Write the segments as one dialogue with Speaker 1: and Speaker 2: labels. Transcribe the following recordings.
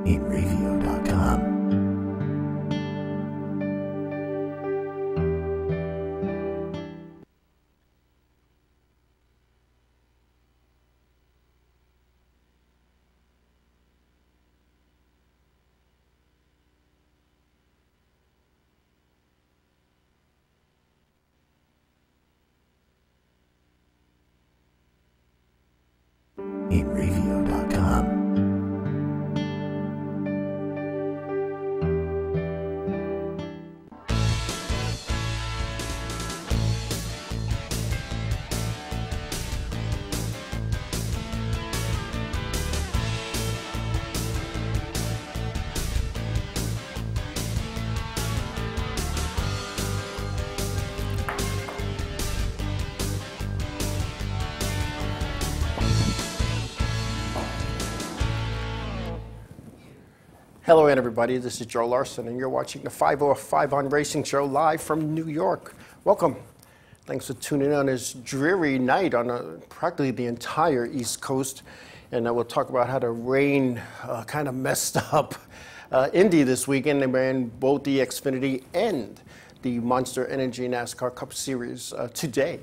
Speaker 1: Inravio.com. Inravio.com.
Speaker 2: Hello everybody, this is Joe Larson and you're watching the 505 on Racing Show live from New York. Welcome. Thanks for tuning in on this dreary night on practically the entire East Coast. And we'll talk about how the rain kind of messed up Indy this weekend. They ran both the Xfinity and the Monster Energy NASCAR Cup Series today.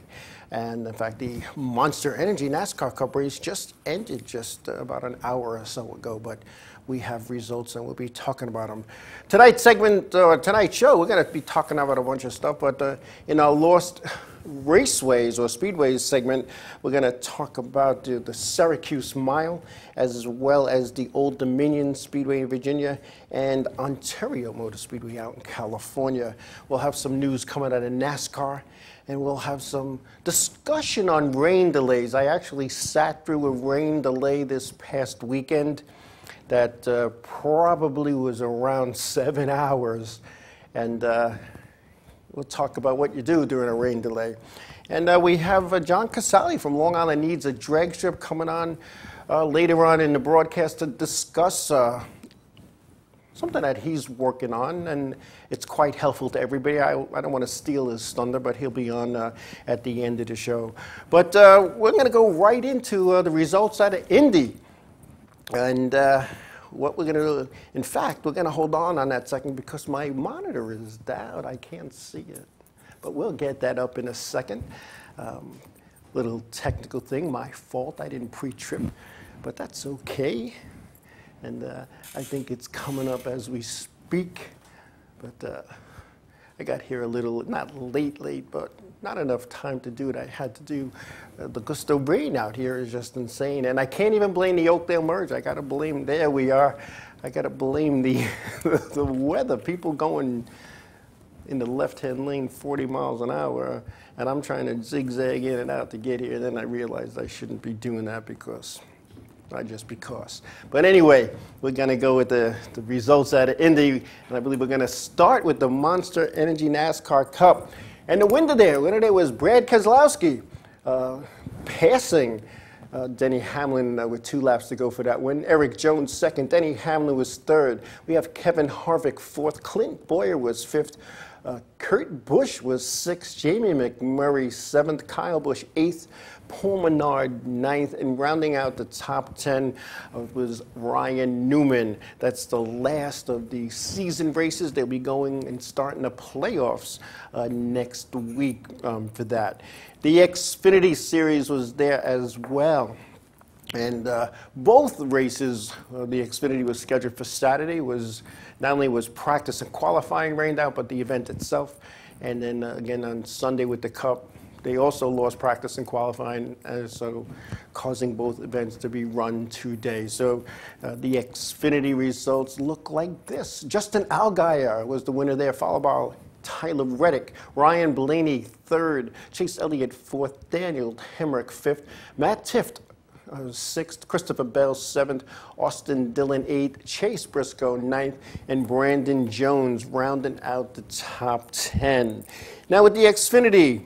Speaker 2: And in fact, the Monster Energy NASCAR Cup race just ended just about an hour or so ago, but we have results and we'll be talking about them. Tonight's segment, tonight's show, we're going to be talking about a bunch of stuff, but in our Lost Raceways or Speedways segment, we're going to talk about the Syracuse Mile, as well as the Old Dominion Speedway in Virginia and Ontario Motor Speedway out in California. We'll have some news coming out of NASCAR. And we'll have some discussion on rain delays. I actually sat through a rain delay this past weekend that probably was around 7 hours. And we'll talk about what you do during a rain delay. And we have John Cozalli from Long Island Needs a Drag Strip coming on later on in the broadcast to discuss something that he's working on, and it's quite helpful to everybody. I don't want to steal his thunder, but he'll be on at the end of the show. But we're going to go right into the results out of Indy. And what we're going to do, in fact, we're going to hold on that second because my monitor is down. I can't see it. But we'll get that up in a second. Little technical thing, my fault. I didn't pre-trip, but that's okay. And I think it's coming up as we speak. But I got here a little, not late, but not enough time to do it. I had to do the gusto rain out here is just insane. And I can't even blame the Oakdale merge. I got to blame, there we are. I got to blame the, the weather. People going in the left-hand lane 40 miles an hour, and I'm trying to zigzag in and out to get here. And then I realized I shouldn't be doing that because. Not just because. But anyway, we're going to go with the results out of Indy, and I believe we're going to start with the Monster Energy NASCAR Cup. And the winner there was Brad Keselowski, passing Denny Hamlin with 2 laps to go for that win. Eric Jones second, Denny Hamlin was third. We have Kevin Harvick fourth, Clint Bowyer was fifth, Kurt Busch was sixth, Jamie McMurray seventh, Kyle Busch eighth, Paul Menard ninth, and rounding out the top 10 was Ryan Newman. That's the last of the season races. They'll be going and starting the playoffs next week for that. The Xfinity Series was there as well. And both races, the Xfinity was scheduled for Saturday, was not only was practice and qualifying rained out, but the event itself. And then again on Sunday with the Cup, they also lost practice and qualifying, so causing both events to be run 2 days. So the Xfinity results look like this. Justin Allgaier was the winner there, followed by Tyler Reddick, Ryan Blaney third, Chase Elliott fourth, Daniel Hemrick fifth, Matt Tifft sixth, Christopher Bell seventh, Austin Dillon eighth, Chase Briscoe ninth, and Brandon Jones rounding out the top 10. Now with the Xfinity,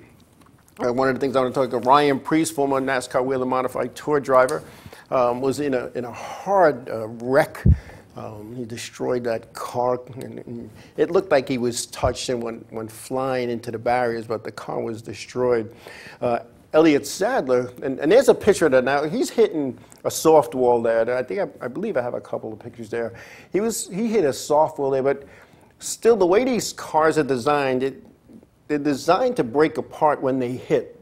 Speaker 2: one of the things I want to talk about, Ryan Preece, former NASCAR Wheeler Modified Tour driver, was in a hard wreck. He destroyed that car. And it looked like he was touched and went flying into the barriers, but the car was destroyed. Elliott Sadler, and there's a picture of that now. He's hitting a soft wall there. I believe I have a couple of pictures there. He hit a soft wall there, but still the way these cars are designed, they're designed to break apart when they hit.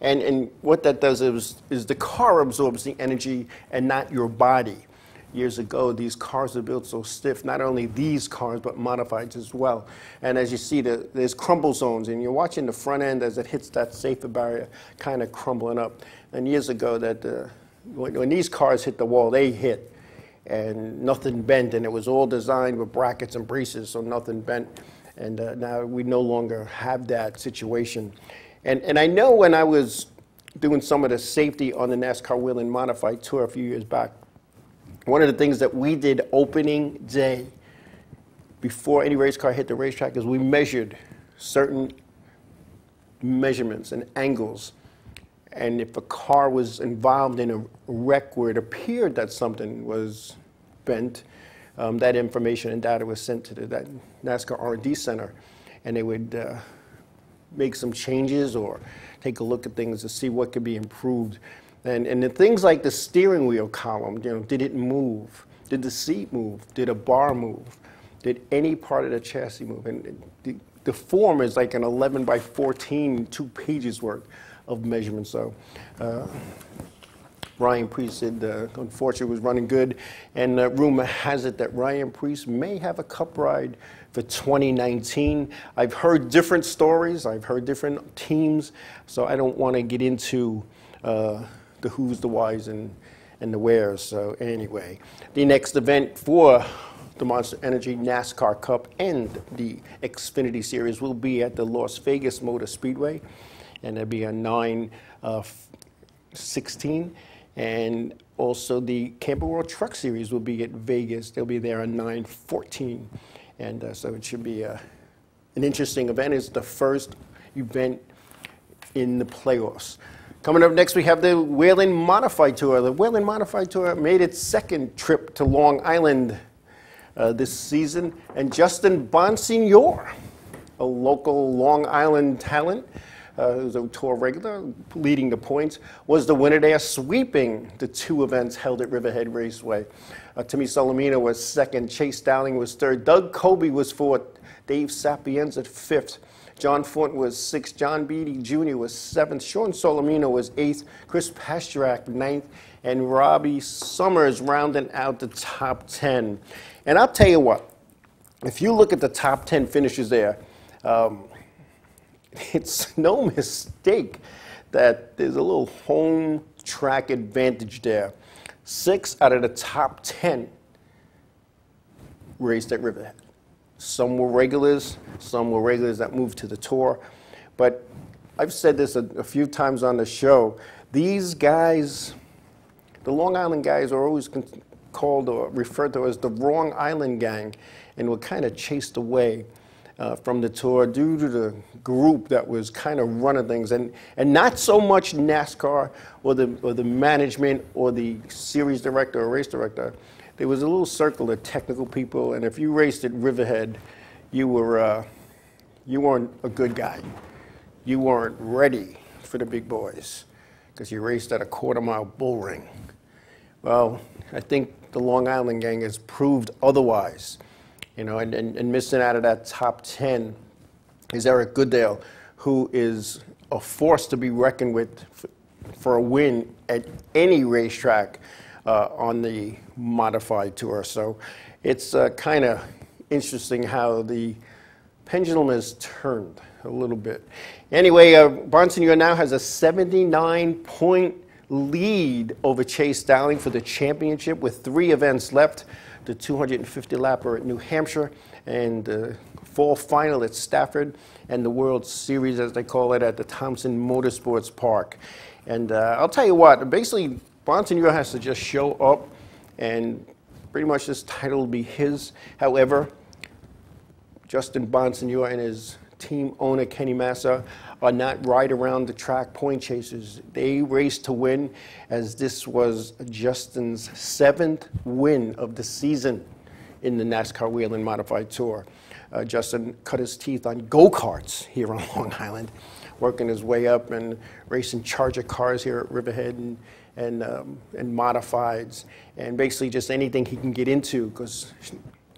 Speaker 2: And what that does is the car absorbs the energy and not your body. Years ago, these cars are built so stiff, not only these cars, but modifieds as well. And as you see, there's crumble zones, and you're watching the front end as it hits that safety barrier kind of crumbling up. And years ago, when these cars hit the wall, they hit, and nothing bent, and it was all designed with brackets and braces, so nothing bent. And now we no longer have that situation. And I know when I was doing some of the safety on the NASCAR Whelen Modified Tour a few years back, one of the things that we did opening day before any race car hit the racetrack is we measured certain measurements and angles. And if a car was involved in a wreck where it appeared that something was bent, that information and data was sent to that NASCAR R&D center, and they would make some changes or take a look at things to see what could be improved. And the things like the steering wheel column, did it move? Did the seat move? Did a bar move? Did any part of the chassis move? And the form is like an 11 by 14, 2 pages worth of measurements. So Ryan Preece said, unfortunately, was running good. And rumor has it that Ryan Preece may have a cup ride for 2019. I've heard different stories. I've heard different teams. So I don't want to get into the who's, the whys, and the wheres. So anyway, the next event for the Monster Energy NASCAR Cup and the Xfinity Series will be at the Las Vegas Motor Speedway, and there'll be a 9/16. And also the Camping World Truck Series will be at Vegas. They'll be there on 9/14. And so it should be an interesting event. It's the first event in the playoffs. Coming up next, we have the Whelen Modified Tour. The Whelen Modified Tour made its second trip to Long Island this season. And Justin Bonsignor, a local Long Island talent, who's a tour regular, leading the points, was the winner there, sweeping the 2 events held at Riverhead Raceway. Timmy Solomino was second, Chase Dowling was third, Doug Colby was fourth, Dave Sapienza fifth, John Font was sixth, John Beatty Jr. was seventh, Sean Solomino was eighth, Chris Pasturak ninth, and Robbie Summers rounding out the top 10. And I'll tell you what, if you look at the top 10 finishes there, it's no mistake that there's a little home track advantage there. 6 out of the top 10 raced at Riverhead. Some were regulars that moved to the tour. But I've said this a few times on the show. These guys, the Long Island guys, are always called or referred to as the Wrong Island Gang, and were kind of chased away from the tour due to the group that was kind of running things, and not so much NASCAR or the management or the series director or race director. There was a little circle of technical people, and if you raced at Riverhead, you weren't a good guy. You weren't ready for the big boys because you raced at a quarter-mile bull ring. Well, I think the Long Island Gang has proved otherwise. And missing out of that top 10 is Eric Goodale, who is a force to be reckoned with for a win at any racetrack on the modified tour. So it's kind of interesting how the pendulum has turned a little bit. Anyway, Bonsignor now has a 79-point lead over Chase Dowling for the championship with 3 events left. The 250-lapper at New Hampshire, and the fall final at Stafford, and the World Series, as they call it, at the Thompson Motorsports Park. And I'll tell you what, basically, Bonsignor has to just show up, and pretty much this title will be his. However, Justin Bonsignor and his team owner, Kenny Massa, are not right around the track point chasers. They race to win, as this was Justin's 7th win of the season in the NASCAR Whelen Modified Tour. Justin cut his teeth on go-karts here on Long Island, working his way up and racing Charger cars here at Riverhead and modifieds, and basically just anything he can get into, because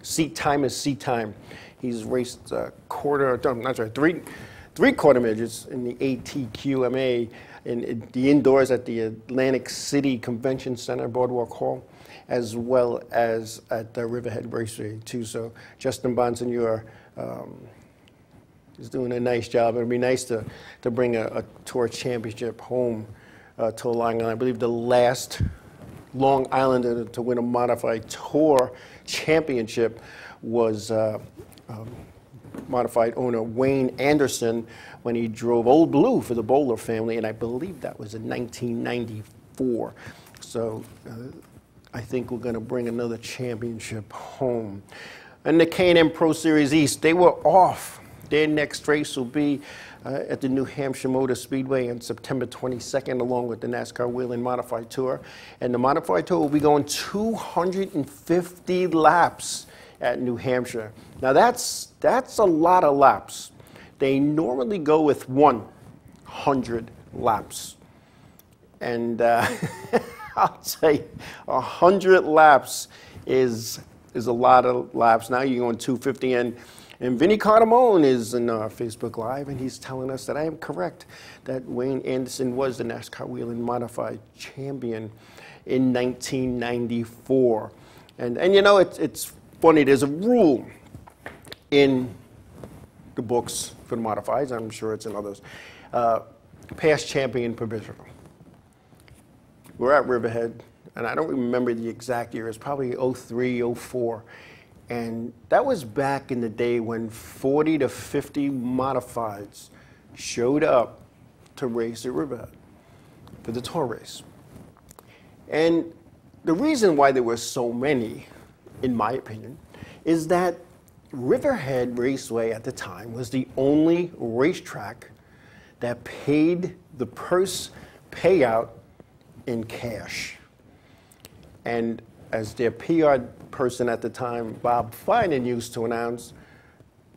Speaker 2: seat time is seat time. He's raced three-quarter midgets in the ATQMA, in the indoors at the Atlantic City Convention Center, Boardwalk Hall, as well as at the Riverhead Raceway too. So Justin Bonsignor is doing a nice job. It'd be nice to bring a tour championship home to Long Island. I believe the last Long Islander to win a modified tour championship was modified owner Wayne Anderson when he drove Old Blue for the Bowler family, and I believe that was in 1994. So I think we're going to bring another championship home. And the K&M Pro Series East, they were off. Their next race will be at the New Hampshire Motor Speedway on September 22nd, along with the NASCAR Whelen Modified Tour. And the Modified Tour will be going 250 laps at New Hampshire. Now that's a lot of laps. They normally go with 100 laps. And I'll tell you, 100 laps is a lot of laps. Now you're going 250, and Vinny Cardamone is in Facebook Live, and he's telling us that I am correct, that Wayne Anderson was the NASCAR Whelen Modified champion in 1994. And you know, it's funny, there's a rule in the books for the modifieds, I'm sure it's in others, past champion provisional. We're at Riverhead, and I don't remember the exact year, it's probably 03, 04. And that was back in the day when 40 to 50 modifieds showed up to race at Riverhead for the tour race. And the reason why there were so many, in my opinion, is that Riverhead Raceway at the time was the only racetrack that paid the purse payout in cash. And as their PR person at the time, Bob Finan, used to announce,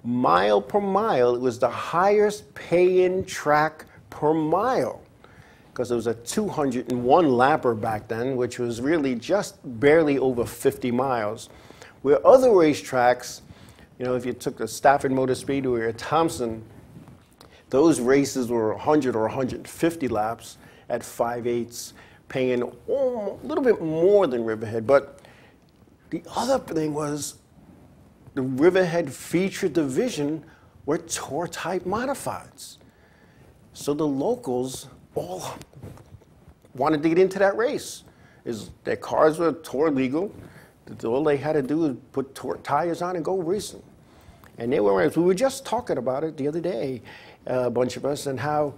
Speaker 2: mile per mile, it was the highest pay-in track per mile, because it was a 201 lapper back then, which was really just barely over 50 miles. Where other racetracks, you know, if you took the Stafford Motor Speedway or Thompson, those races were 100 or 150 laps at 5/8, paying a little bit more than Riverhead. But the other thing was the Riverhead feature division were tour-type modifieds. So the locals all wanted to get into that race. Their cars were tour legal. All they had to do was put tour tires on and go racing. And they were, we were just talking about it the other day, a bunch of us, and how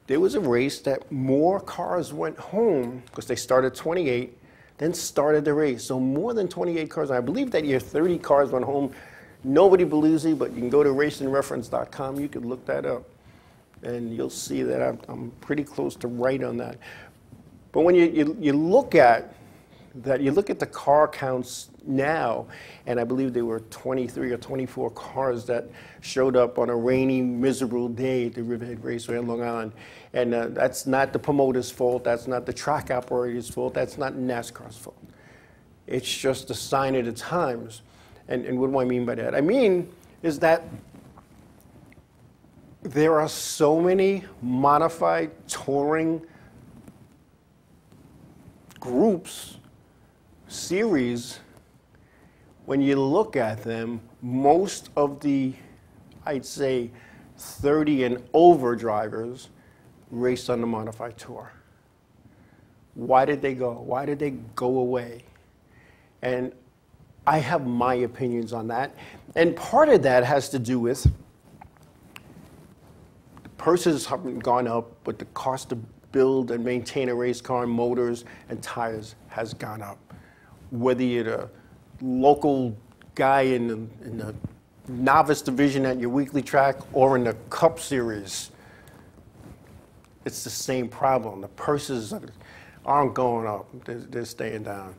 Speaker 2: there was a race that more cars went home, because they started 28, then started the race. So more than 28 cars. I believe that year 30 cars went home. Nobody believes me, but you can go to racingreference.com. You can look that up, and you'll see that I'm pretty close to right on that. But when you look at that, you look at the car counts now, and I believe there were 23 or 24 cars that showed up on a rainy, miserable day at the Riverhead Raceway in Long Island. And that's not the promoter's fault, that's not the track operator's fault, that's not NASCAR's fault. It's just a sign of the times. And what do I mean by that? I mean is that there are so many modified touring groups, series. When you look at them, most of the, I'd say, 30 and over drivers raced on the modified tour. Why did they go? Why did they go away? And I have my opinions on that. And part of that has to do with the purses have gone up, but the cost to build and maintain a race car, motors and tires has gone up. Whether you're a local guy in the novice division at your weekly track or in the Cup Series, it's the same problem. The purses aren't going up, they're staying down.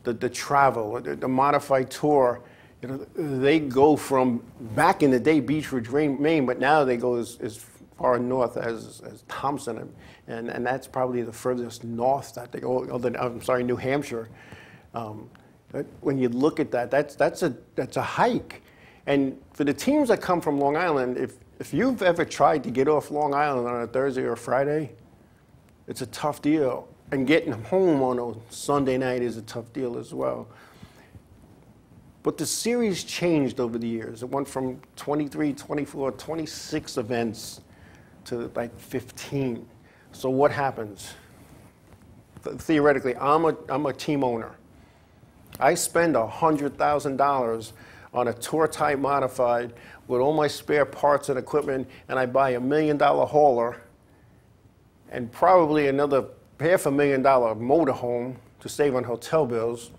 Speaker 2: The travel, the modified tour, you know, they go from, back in the day, Beechridge, Maine, but now they go as far north as Thompson, and that's probably the furthest north that they go. I'm sorry, New Hampshire. When you look at that, that's a hike. And for the teams that come from Long Island, if you've ever tried to get off Long Island on a Thursday or Friday, it's a tough deal. And getting home on a Sunday night is a tough deal as well. But the series changed over the years. It went from 23, 24, 26 events to like 15. So what happens? Theoretically, I'm a team owner. I spend $100,000 on a tour-type modified with all my spare parts and equipment, and I buy $1 million hauler and probably another $500,000 motorhome to save on hotel bills.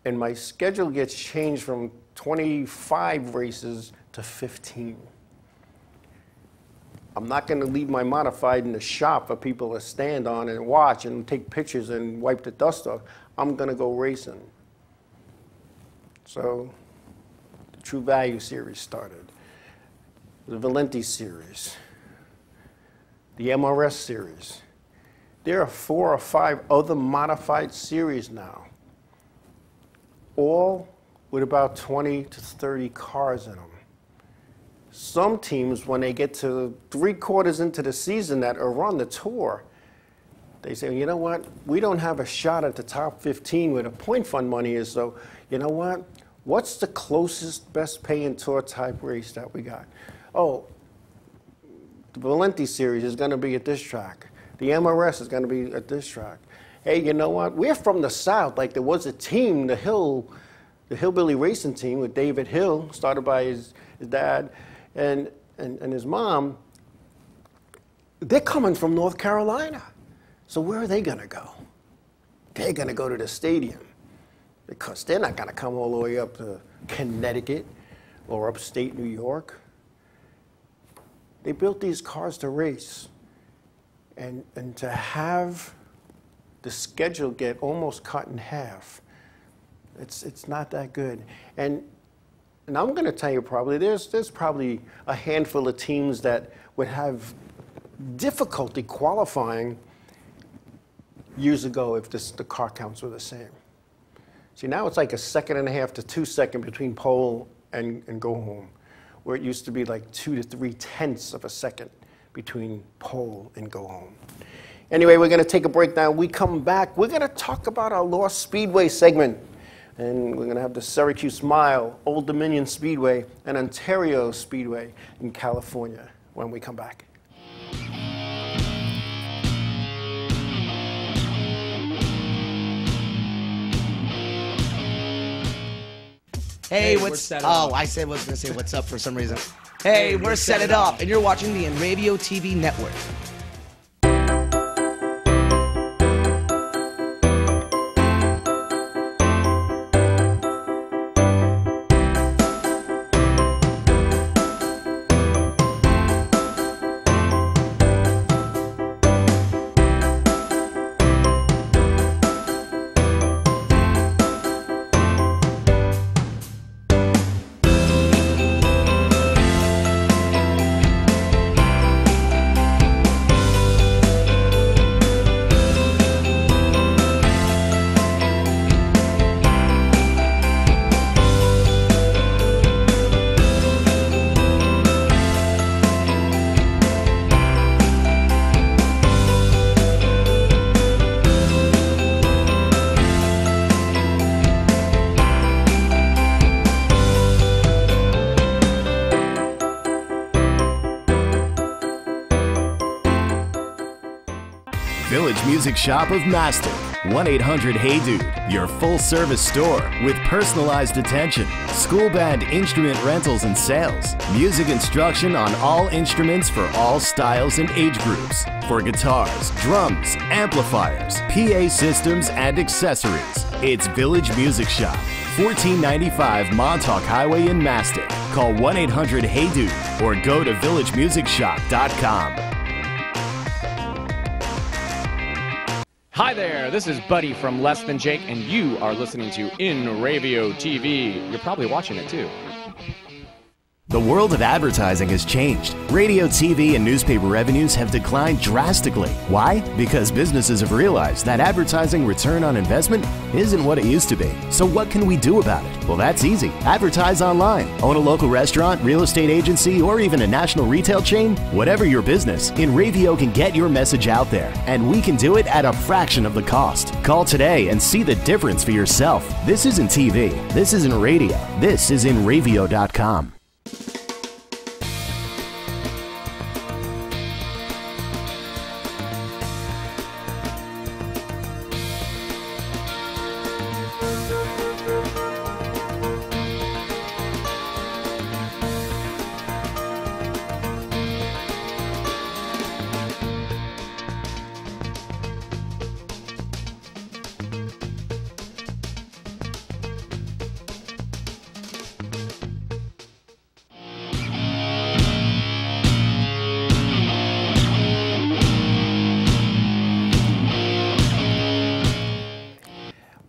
Speaker 2: And my schedule gets changed from 25 races to 15. I'm not going to leave my modified in the shop for people to stand on and watch and take pictures and wipe the dust off. I'm going to go racing. So the True Value Series started, the Valenti Series, the MRS Series. There are 4 or 5 other modified series now, all with about 20 to 30 cars in them. Some teams, when they get to 3/4 into the season that are on the tour, they say, you know what, we don't have a shot at the top 15 where the point fund money is, so you know what, what's the closest, best paying tour type race that we got? Oh, the Valenti Series is going to be at this track. The MRS is going to be at this track. Hey, you know what, we're from the South, like there was a team, the Hillbilly Racing Team with David Hill, started by his dad and his mom. They're coming from North Carolina. So where are they going to go? They're going to go to the stadium because they're not going to come all the way up to Connecticut or upstate New York. They built these cars to race, and to have the schedule get almost cut in half, it's not that good. And I'm going to tell you probably there's probably a handful of teams that would have difficulty qualifying years ago if the car counts were the same. See, now it's like 1.5 to 2 seconds between pole and go home, where it used to be like 2 to 3/10 of a second between pole and go home. Anyway, we're going to take a break now. We come back, we're going to talk about our Lost Speedway segment. And we're going to have the Syracuse Mile, Old Dominion Speedway, and Ontario Speedway in California when we come back.
Speaker 1: Hey, what's up? Oh, I said was going to say what's up for some reason. Hey, we're Set It Up, and you're watching the Inravio TV network.
Speaker 3: Village Music Shop of Mastic, 1-800-HEY-DUDE, your full-service store with personalized attention, school band instrument rentals and sales, music instruction on all instruments for all styles and age groups, for guitars, drums, amplifiers, PA systems, and accessories. It's Village Music Shop, 1495 Montauk Highway in Mastic. Call 1-800-HEY-DUDE or go to villagemusicshop.com.
Speaker 4: Hi there, this is Buddy from Less Than Jake, and you are listening to Inravio TV. You're probably watching it too.
Speaker 3: The world of advertising has changed. Radio, TV, and newspaper revenues have declined drastically. Why? Because businesses have realized that advertising return on investment isn't what it used to be. So what can we do about it? Well, that's easy. Advertise online. Own a local restaurant, real estate agency, or even a national retail chain? Whatever your business, Inravio can get your message out there, and we can do it at a fraction of the cost. Call today and see the difference for yourself. This isn't TV. This isn't radio. This is Inravio.com.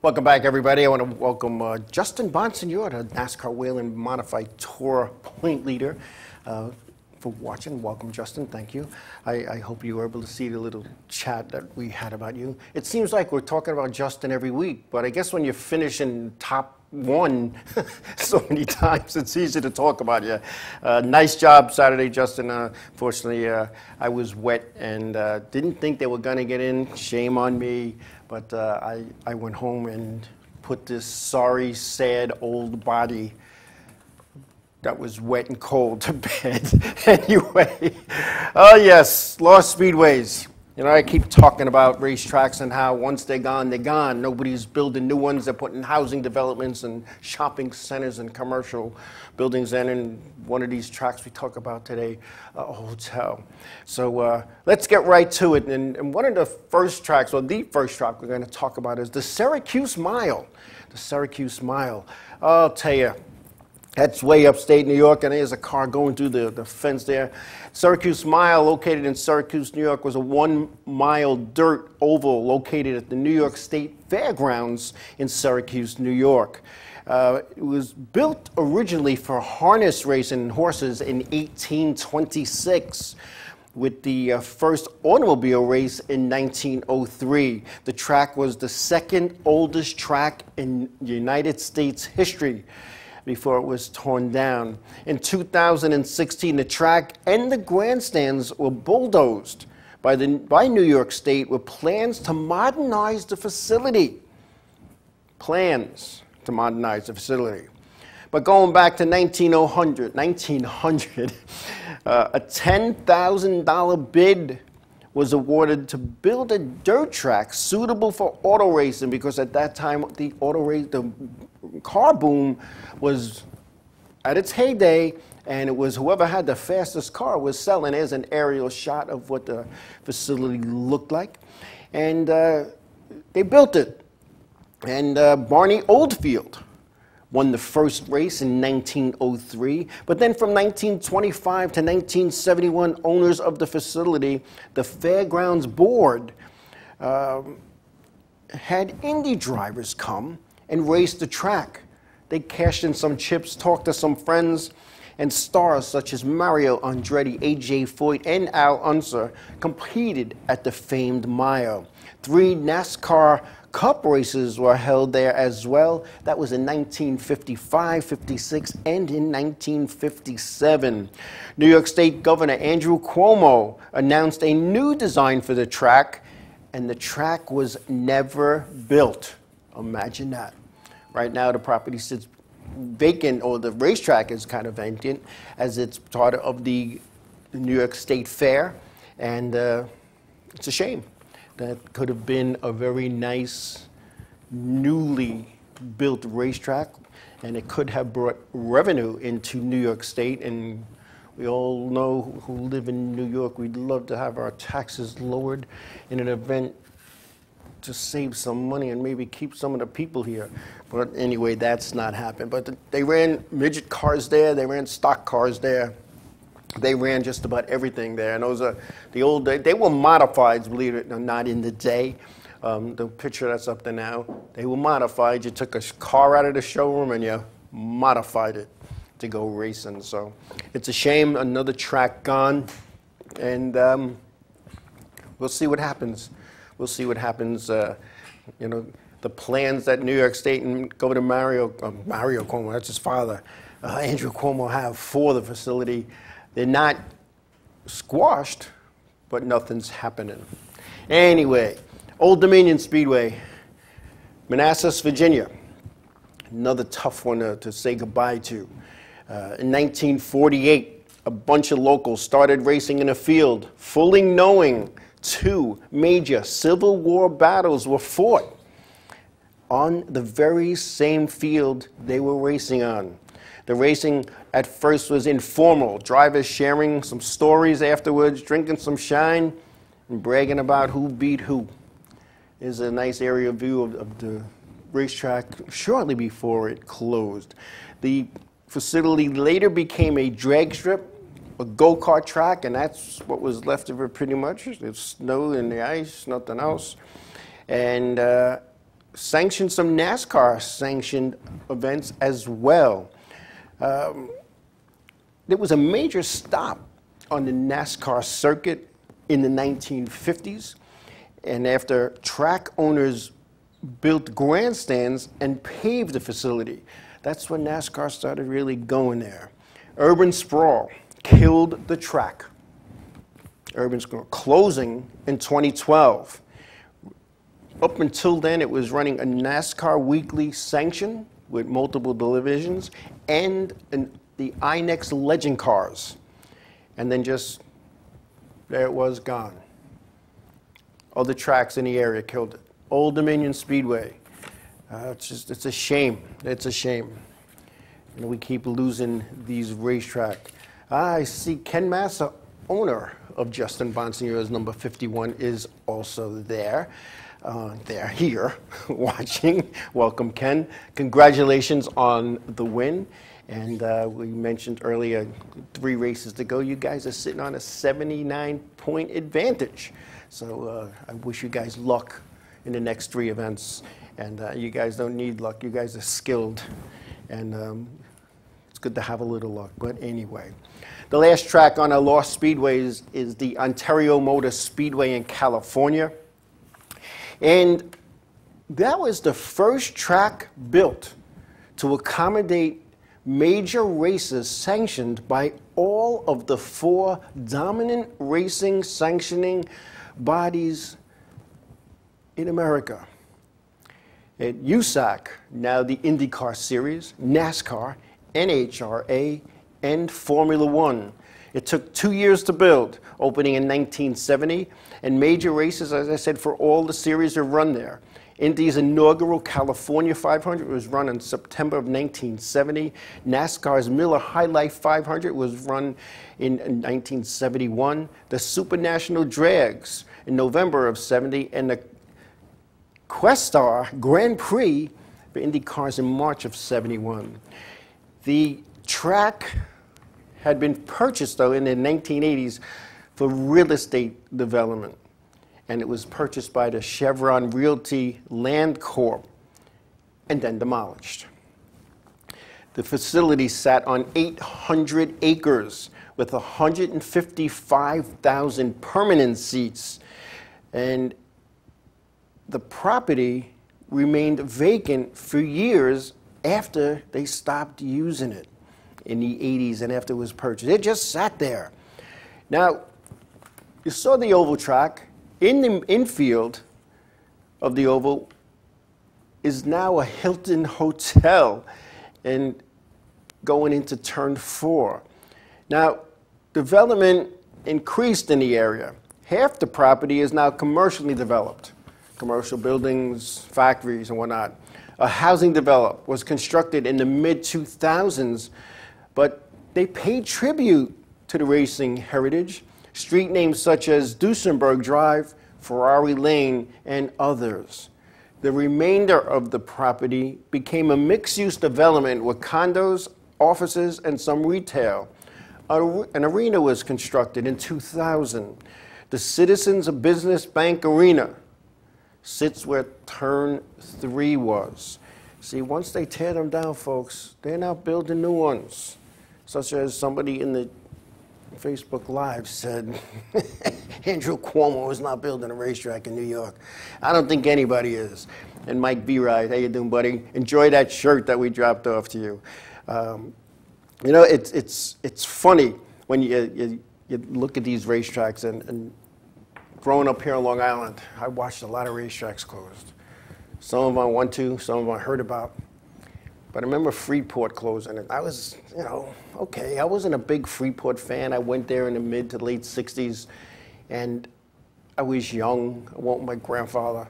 Speaker 2: Welcome back, everybody. I want to welcome Justin Bonsignor, the NASCAR Whelen Modified Tour point leader, for watching. Welcome, Justin. Thank you. I hope you were able to see the little chat that we had about you. It seems like we're talking about Justin every week, but I guess when you finish in top one so many times, it's easy to talk about you. Nice job Saturday, Justin. Fortunately, I was wet and didn't think they were going to get in. Shame on me. But I went home and put this sorry, sad old body that was wet and cold to bed. Anyway, oh yes, lost speedways. You know, I keep talking about racetracks and how once they're gone, they're gone. Nobody's building new ones. They're putting housing developments and shopping centers and commercial buildings in. And one of these tracks we talk about today, a hotel. So let's get right to it. And one of the first tracks, or the first track we're going to talk about is the Syracuse Mile. The Syracuse Mile. I'll tell you, that's way upstate New York, and there's a car going through the fence there. Syracuse Mile, located in Syracuse, New York, was a 1-mile dirt oval located at the New York State Fairgrounds in Syracuse, New York. It was built originally for harness racing horses in 1826. With the first automobile race in 1903. The track was the second oldest track in United States history before it was torn down. In 2016, the track and the grandstands were bulldozed by New York State with plans to modernize the facility. Plans to modernize the facility. But going back to 1900, a $10,000 bid was awarded to build a dirt track suitable for auto racing, because at that time the car boom was at its heyday, and it was whoever had the fastest car was selling. There's an aerial shot of what the facility looked like, and they built it. And Barney Oldfield won the first race in 1903, but then from 1925 to 1971, owners of the facility, the Fairgrounds Board, had Indy drivers come and race the track. They cashed in some chips, talked to some friends, and stars such as Mario Andretti, A.J. Foyt, and Al Unser competed at the famed mile. 3 NASCAR Cup races were held there as well. That was in 1955, 56, and in 1957. New York State Governor Andrew Cuomo announced a new design for the track, and the track was never built. Imagine that. Right now, the property sits vacant, or the racetrack is kind of vacant, as it's part of the New York State Fair, and it's a shame. That could have been a very nice, newly built racetrack, and it could have brought revenue into New York State. And we all know who live in New York, we'd love to have our taxes lowered in an event to save some money and maybe keep some of the people here. But anyway, that's not happened. But they ran midget cars there, they ran stock cars there. They ran just about everything there, and those are the old days. They were modifieds, believe it or not, in the day. The picture that's up there now, they were modified. You took a car out of the showroom and you modified it. to go racing. So it's a shame, another track gone, and we'll see what happens. We'll see what happens. You know, the plans that New York State and Governor Mario Cuomo, that's his father, Andrew Cuomo, have for the facility, they're not squashed, but nothing's happening. Anyway, Old Dominion Speedway, Manassas, Virginia. Another tough one to say goodbye to. In 1948, a bunch of locals started racing in a field, fully knowing 2 major Civil War battles were fought on the very same field they were racing on. The racing at first was informal, drivers sharing some stories afterwards, drinking some shine, and bragging about who beat who. There's a nice aerial view of the racetrack shortly before it closed. The facility later became a drag strip, a go-kart track, and that's what was left of it pretty much. There's snow and the ice, nothing else. And sanctioned some NASCAR sanctioned events as well. There was a major stop on the NASCAR circuit in the 1950s, and after track owners built grandstands and paved the facility, that's when NASCAR started really going there. Urban sprawl killed the track. Urban sprawl closing in 2012. Up until then, it was running a NASCAR weekly sanction with multiple divisions and the INEX Legend cars. And then just, there it was, gone. Other tracks in the area killed it. Old Dominion Speedway. It's a shame. It's a shame. You know, we keep losing these racetracks. I see Ken Massa, owner of Justin Bonsignore's number 51, is also there. They're here watching. Welcome, Ken. Congratulations on the win. And we mentioned earlier, 3 races to go. You guys are sitting on a 79-point advantage. So I wish you guys luck in the next 3 events. And you guys don't need luck. You guys are skilled. And it's good to have a little luck. But anyway, the last track on our Lost Speedways is the Ontario Motor Speedway in California. And that was the first track built to accommodate major races sanctioned by all of the 4 dominant racing sanctioning bodies in America. At USAC, now the IndyCar Series, NASCAR, NHRA, and Formula One. It took 2 years to build, opening in 1970, and major races, as I said, for all the series are run there. Indy's inaugural California 500 was run in September of 1970. NASCAR's Miller High Life 500 was run in 1971. The Super National Drags in November of 70, and the Questar Grand Prix for Indy cars in March of 71. The track had been purchased, though, in the 1980s for real estate development. And it was purchased by the Chevron Realty Land Corp and then demolished. The facility sat on 800 acres with 155,000 permanent seats. And the property remained vacant for years after they stopped using it in the 80s and after it was purchased. It just sat there. Now, you saw the oval track. In the infield of the oval is now a Hilton Hotel and going into turn 4. Now, development increased in the area. Half the property is now commercially developed. Commercial buildings, factories, and whatnot. A housing development was constructed in the mid-2000s, but they paid tribute to the racing heritage. Street names such as Duesenberg Drive, Ferrari Lane, and others. The remainder of the property became a mixed-use development with condos, offices, and some retail. An arena was constructed in 2000. The Citizens Business Bank Arena sits where turn 3 was. See, once they tear them down, folks, they're now building new ones. such as somebody in the Facebook Live said, Andrew Cuomo is not building a racetrack in New York. I don't think anybody is. And Mike B. Ride, how you doing, buddy? Enjoy that shirt that we dropped off to you. You know, it's funny when you look at these racetracks, and growing up here on Long Island, I watched a lot of racetracks closed. Some of them I went to, some of them I heard about. But I remember Freeport closing, and I was, you know, okay, I wasn't a big Freeport fan. I went there in the mid to late 60s, and I was young. I went with my grandfather.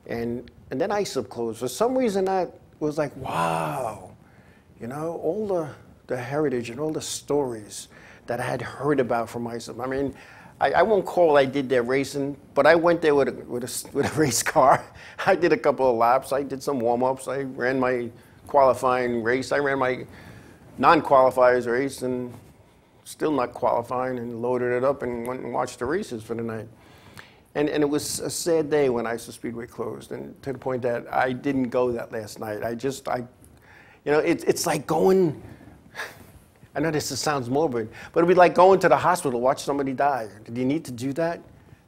Speaker 2: And then ISUP closed. For some reason, I was like, wow, you know, all the heritage and all the stories that I had heard about from ISUP. I mean, I won't call I did their racing, but I went there with a race car. I did a couple of laps. I did some warm-ups. I ran my qualifying race. I ran my non-qualifiers race and still not qualifying, and loaded it up and went and watched the races for the night. And it was a sad day when ISUP Speedway closed, and to the point that I didn't go that last night. You know, it's like going, I know this sounds morbid, but it'd be like going to the hospital to watch somebody die. Did you need to do that?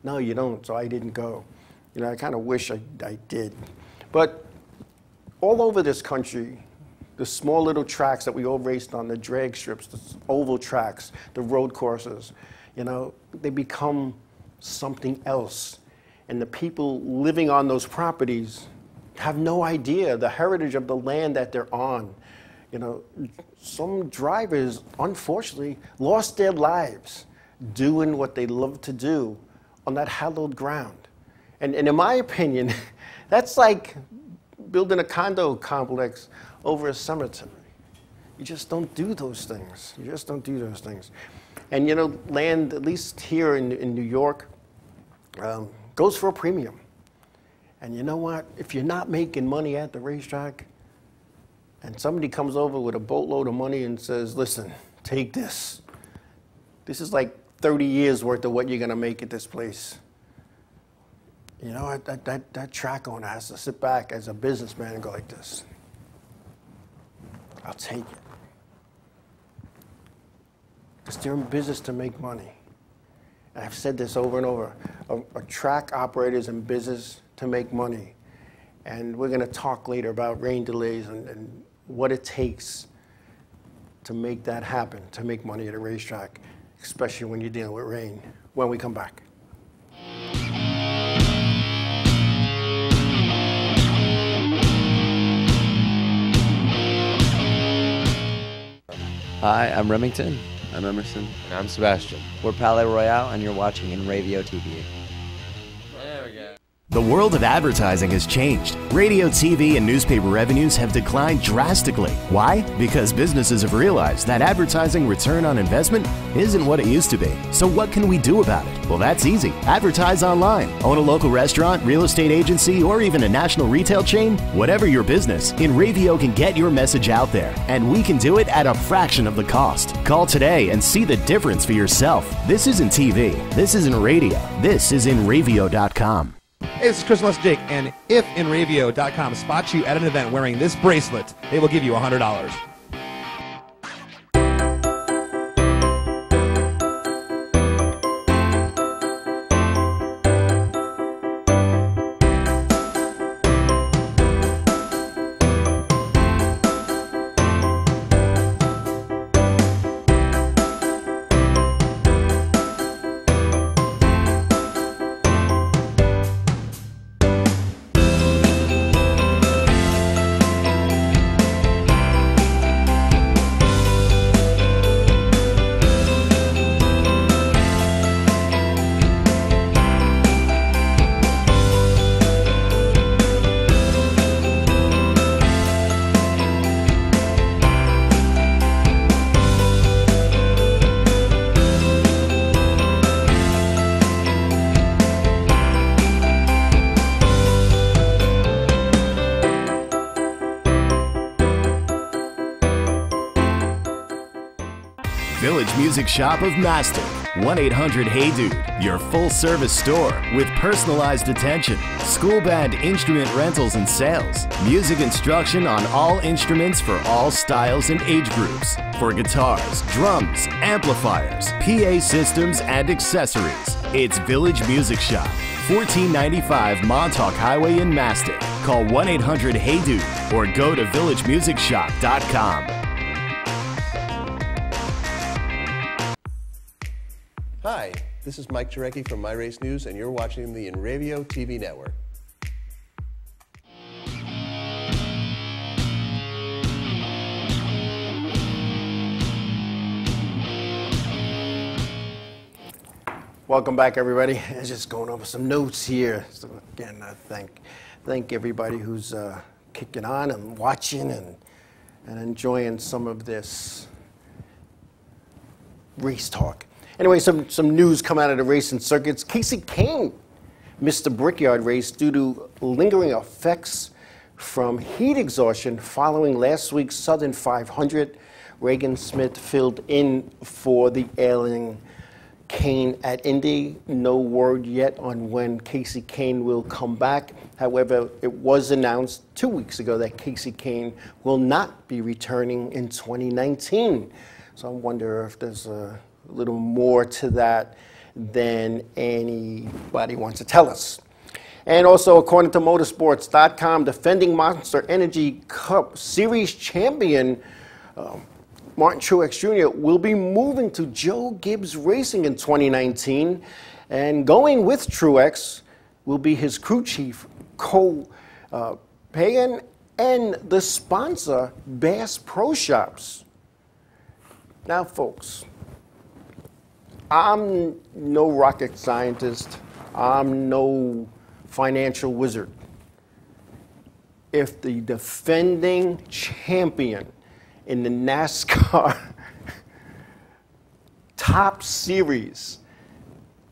Speaker 2: No, you don't, so I didn't go. You know, I kind of wish I did. But all over this country, the small little tracks that we all raced on, the drag strips, the oval tracks, the road courses, you know, they become something else. And the people living on those properties have no idea the heritage of the land that they're on. You know, some drivers, unfortunately, lost their lives doing what they love to do on that hallowed ground. And in my opinion, that's like building a condo complex over a cemetery. You just don't do those things. You just don't do those things. And you know, land, at least here in New York, goes for a premium. And you know what? If you're not making money at the racetrack, and somebody comes over with a boatload of money and says, listen, take this. This is like 30 years worth of what you're gonna make at this place. You know, that track owner has to sit back as a businessman and go like this. I'll take it. Because they're in business to make money. And I've said this over and over. A track operator is in business to make money. And we're going to talk later about rain delays and what it takes to make that happen, to make money at a racetrack, especially when you're dealing with rain, when we come back.
Speaker 1: Hi, I'm Remington.
Speaker 5: I'm Emerson.
Speaker 4: And I'm Sebastian.
Speaker 1: We're Palais Royale, and you're watching Inravio TV.
Speaker 4: There we go.
Speaker 3: The world of advertising has changed. Radio, TV, and newspaper revenues have declined drastically. Why? Because businesses have realized that advertising return on investment isn't what it used to be. So what can we do about it? Well, that's easy. Advertise online. Own a local restaurant, real estate agency, or even a national retail chain? Whatever your business, Inravio can get your message out there, and we can do it at a fraction of the cost. Call today and see the difference for yourself. This isn't TV. This isn't radio. This is Inravio.com.
Speaker 6: Hey, this is Chris Less Jake, and if Inravio.com spots you at an event wearing this bracelet, they will give you $100.
Speaker 3: Village Music Shop of Master. 1-800-HEY-DUDE, your full-service store with personalized attention, school band instrument rentals and sales, music instruction on all instruments for all styles and age groups, for guitars, drums, amplifiers, PA systems, and accessories. It's Village Music Shop, 1495 Montauk Highway in Mastic. Call 1-800-HEY-DUDE or go to villagemusicshop.com.
Speaker 5: Hi, this is Mike Jarecki from My Race News, and you're watching the Inravio TV network.
Speaker 2: Welcome back, everybody. I'm just going over some notes here. So again, I thank everybody who's kicking on and watching and enjoying some of this race talk. Anyway, some news come out of the racing circuits. Casey Kane missed the Brickyard race due to lingering effects from heat exhaustion following last week's Southern 500. Reagan Smith filled in for the ailing Kane at Indy. No word yet on when Casey Kane will come back. However, it was announced 2 weeks ago that Casey Kane will not be returning in 2019. So I wonder if there's a little more to that than anybody wants to tell us. And also, according to motorsports.com, defending Monster Energy Cup Series champion Martin Truex Jr. will be moving to Joe Gibbs Racing in 2019, and going with Truex will be his crew chief, Cole Payan, and the sponsor, Bass Pro Shops. Now, folks, I'm no rocket scientist. I'm no financial wizard. If the defending champion in the NASCAR Top Series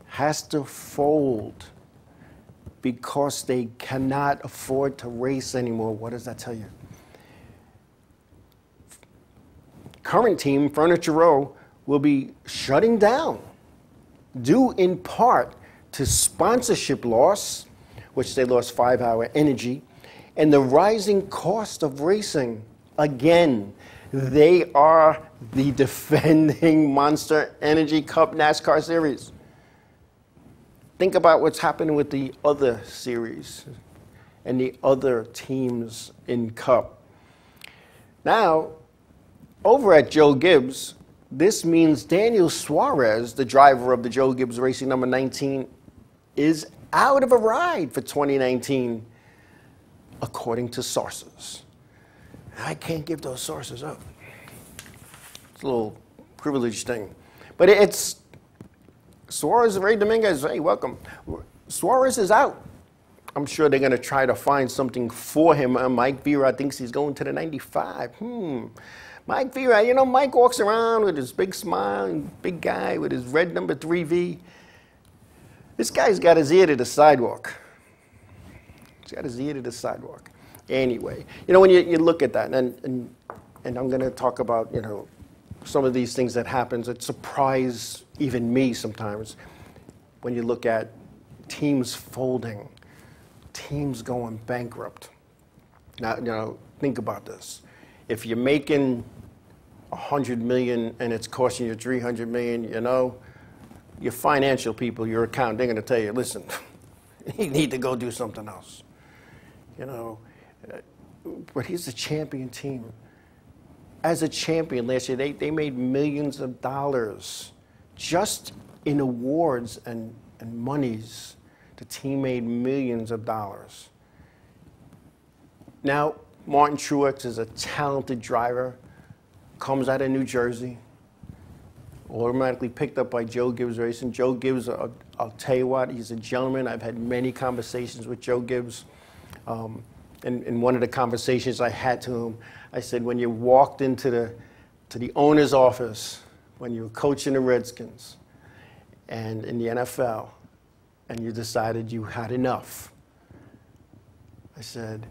Speaker 2: has to fold because they cannot afford to race anymore, what does that tell you? Current team, Furniture Row, will be shutting down due in part to sponsorship loss, which they lost 5 Hour Energy, and the rising cost of racing. Again, they are the defending Monster Energy Cup NASCAR Series. Think about what's happening with the other series and the other teams in Cup. Now, over at Joe Gibbs, this means Daniel Suarez, the driver of the Joe Gibbs Racing number 19, is out of a ride for 2019, according to sources. I can't give those sources up. It's a little privileged thing. But it's Suarez and Ray Dominguez. Hey, welcome. Suarez is out. I'm sure they're going to try to find something for him. Mike Vera thinks he's going to the 95. Mike Vera, you know, Mike walks around with his big smile and big guy with his red number 3V. This guy's got his ear to the sidewalk. He's got his ear to the sidewalk. Anyway, you know, when you look at that, and I'm going to talk about, you know, some of these things that happens that surprise even me sometimes when you look at teams folding, teams going bankrupt. Now, you know, think about this. If you're making $100 million and it's costing you $300 million, you know, your financial people, your accountant, they're going to tell you, listen, you need to go do something else. You know, but he's a champion team. As a champion last year, they made millions of dollars just in awards and monies. The team made millions of dollars. Now, Martin Truex is a talented driver, comes out of New Jersey, automatically picked up by Joe Gibbs Racing. Joe Gibbs, I'll tell you what, he's a gentleman. I've had many conversations with Joe Gibbs. In one of the conversations I had to him, I said, when you walked into the owner's office, when you were coaching the Redskins and in the NFL, and you decided you had enough, I said,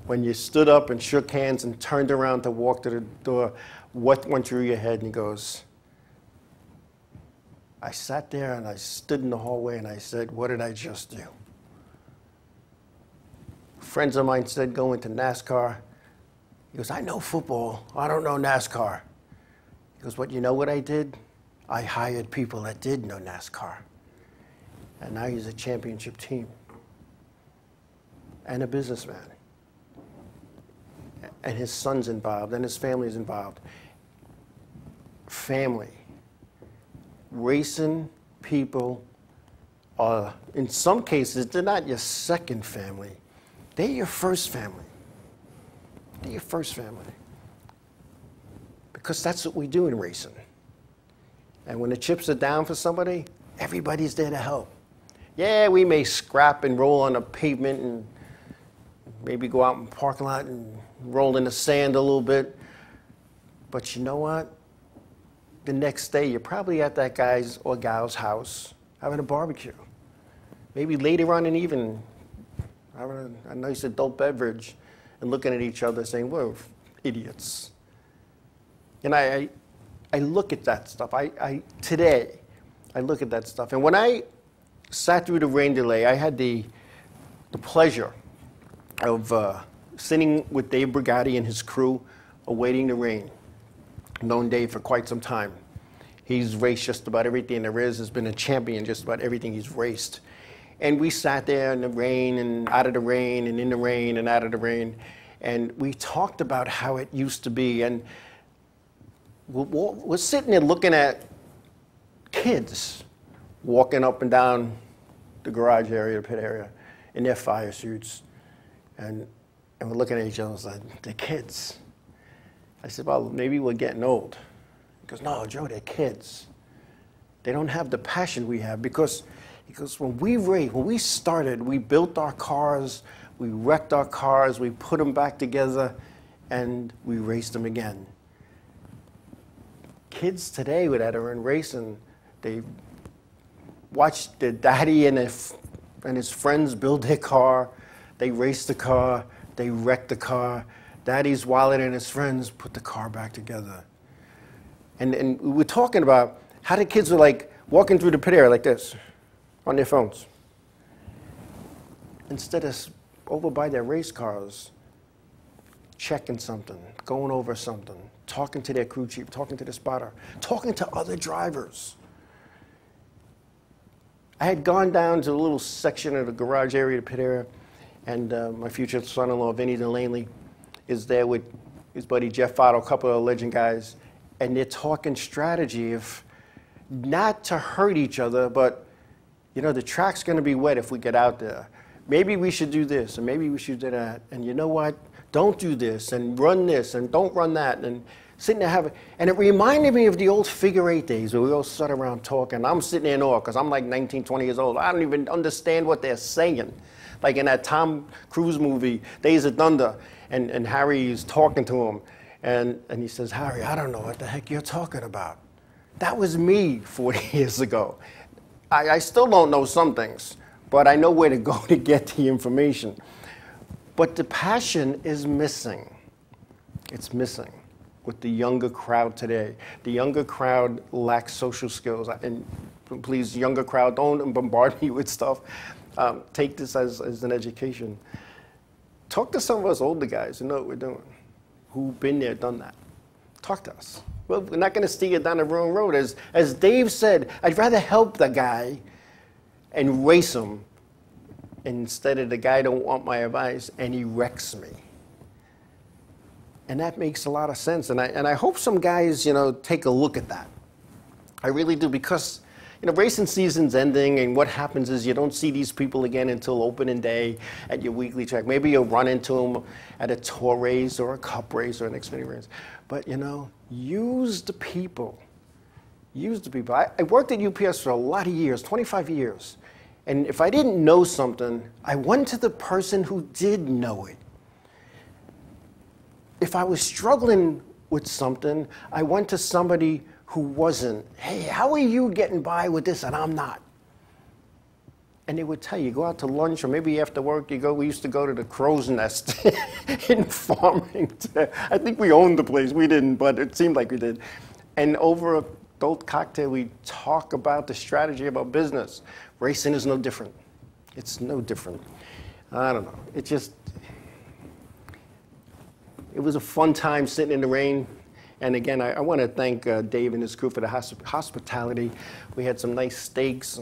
Speaker 2: when you stood up and shook hands and turned around to walk to the door, what went through your head? And he goes, I sat there and I stood in the hallway and I said, what did I just do? Friends of mine said, go into NASCAR. He goes, I know football. I don't know NASCAR. He goes, you know what I did? I hired people that did know NASCAR. And now he's a championship team. And a businessman. And his son's involved, and his family's involved. Family. Racing people are, in some cases, they're not your second family. They're your first family. They're your first family. Because that's what we do in racing. And when the chips are down for somebody, everybody's there to help. Yeah, we may scrap and roll on the pavement and maybe go out in the parking lot and roll in the sand a little bit. But you know what? The next day, you're probably at that guy's or gal's house having a barbecue. Maybe later on in the evening, having a nice adult beverage and looking at each other saying, we're idiots. And I look at that stuff. Today, I look at that stuff. And when I sat through the rain delay, I had the pleasure of sitting with Dave Brigatti and his crew awaiting the rain. Known Dave for quite some time. He's raced just about everything there is, has been a champion just about everything he's raced. And we sat there in the rain and out of the rain and in the rain and out of the rain. And we talked about how it used to be. And we're sitting there looking at kids walking up and down the garage area, the pit area, in their fire suits. And we're looking at each other and like, they're kids. I said, well, maybe we're getting old. He goes, no, Joe, they're kids. They don't have the passion we have because when we raced, when we started, we built our cars, we wrecked our cars, we put them back together, and we raced them again. Kids today that are in racing, they watch their daddy and his friends build their car, they race the car, they wreck the car. Daddy's wallet and his friends put the car back together. And we were talking about how the kids were like walking through the pit area like this on their phones. Instead of over by their race cars, checking something, going over something, talking to their crew chief, talking to the spotter, talking to other drivers. I had gone down to a little section of the garage area, the pit area, and my future son-in-law, Vinny Delaney, is there with his buddy Jeff Fotto, a couple of legend guys, and they're talking strategy of not to hurt each other, but you know, the track's gonna be wet if we get out there. Maybe we should do this, and maybe we should do that, and you know what? Don't do this, and run this, and don't run that, and sitting there having, and it reminded me of the old figure eight days where we all sat around talking. I'm sitting there in awe, because I'm like 19, 20 years old. I don't even understand what they're saying. Like in that Tom Cruise movie, Days of Thunder, and Harry's talking to him, and he says, Harry, I don't know what the heck you're talking about. That was me 40 years ago. I still don't know some things, but I know where to go to get the information. But the passion is missing. It's missing with the younger crowd today. The younger crowd lacks social skills. And please, younger crowd, don't bombard me with stuff. Take this as an education. Talk to some of us older guys who know what we're doing, who've been there, done that. Talk to us. Well, we're not going to steer you down the wrong road. As Dave said, I'd rather help the guy and race him instead of the guy don't want my advice and he wrecks me. And that makes a lot of sense. And I hope some guys, you know, take a look at that. I really do, because you know, racing season's ending, and what happens is you don't see these people again until opening day at your weekly track. Maybe you'll run into them at a tour race or a cup race or an Xfinity race. But, you know, use the people. Use the people. I worked at UPS for a lot of years, 25 years. And if I didn't know something, I went to the person who did know it. If I was struggling with something, I went to somebody who wasn't. Hey, how are you getting by with this and I'm not? And they would tell you, go out to lunch, or maybe after work you go. We used to go to the Crow's Nest in Farmington. I think we owned the place. We didn't, but it seemed like we did. And over adult cocktail. We talk about the strategy about business. Racing is no different. It's no different. I don't know. It was a fun time sitting in the rain. And again, I want to thank Dave and his crew for the hospitality. We had some nice steaks.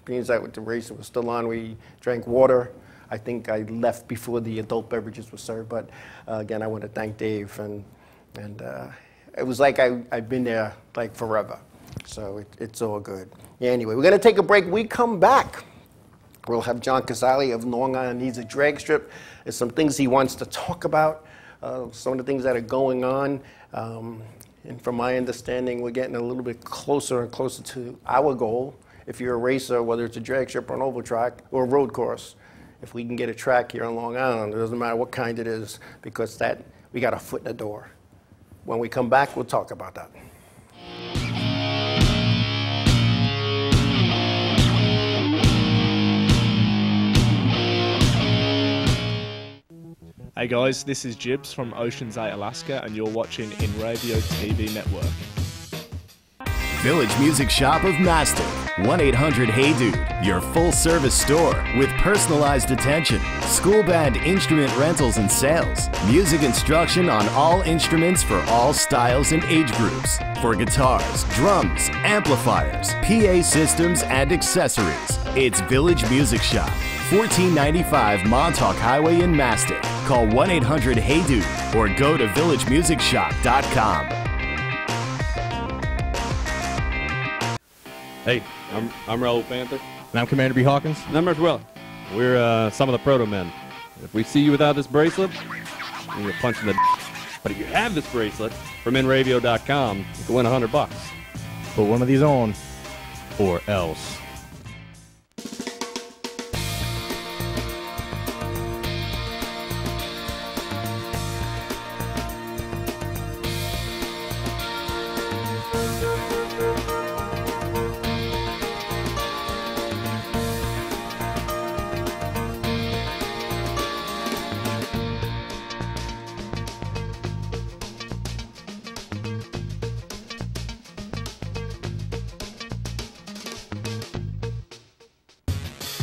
Speaker 2: Being that the race was still on, we drank water. I think I left before the adult beverages were served. But again, I want to thank Dave. And it was like I've been there like forever. So it's all good. Yeah, anyway, we're going to take a break. We come back. We'll have John Cozalli of Long Island Needs a Drag Strip. There's some things he wants to talk about, some of the things that are going on. And from my understanding, we're getting a little bit closer and closer to our goal. If you're a racer, whether it's a drag strip or an oval track or a road course, if we can get a track here on Long Island, it doesn't matter what kind it is, because we got a foot in the door. When we come back, we'll talk about that.
Speaker 7: Hey guys, this is Jibs from Ocean's 8, Alaska, and you're watching Inravio TV Network.
Speaker 3: Village Music Shop of Mastic. 1-800-HEY-DUDE. Your full-service store with personalized attention, school band instrument rentals and sales, music instruction on all instruments for all styles and age groups, for guitars, drums, amplifiers, PA systems, and accessories. It's Village Music Shop. 1495 Montauk Highway in Mastic. Call 1-800-HEY-DUDE or go to villagemusicshop.com.
Speaker 8: Hey, I'm Raoul Panther.
Speaker 6: And I'm Commander B. Hawkins.
Speaker 8: And I'm Russ Weller. We're some of the proto men. If we see you without this bracelet, you're punching the But if you have this bracelet from Inravio.com, you can win $100.
Speaker 6: Put one of these on.
Speaker 8: Or else.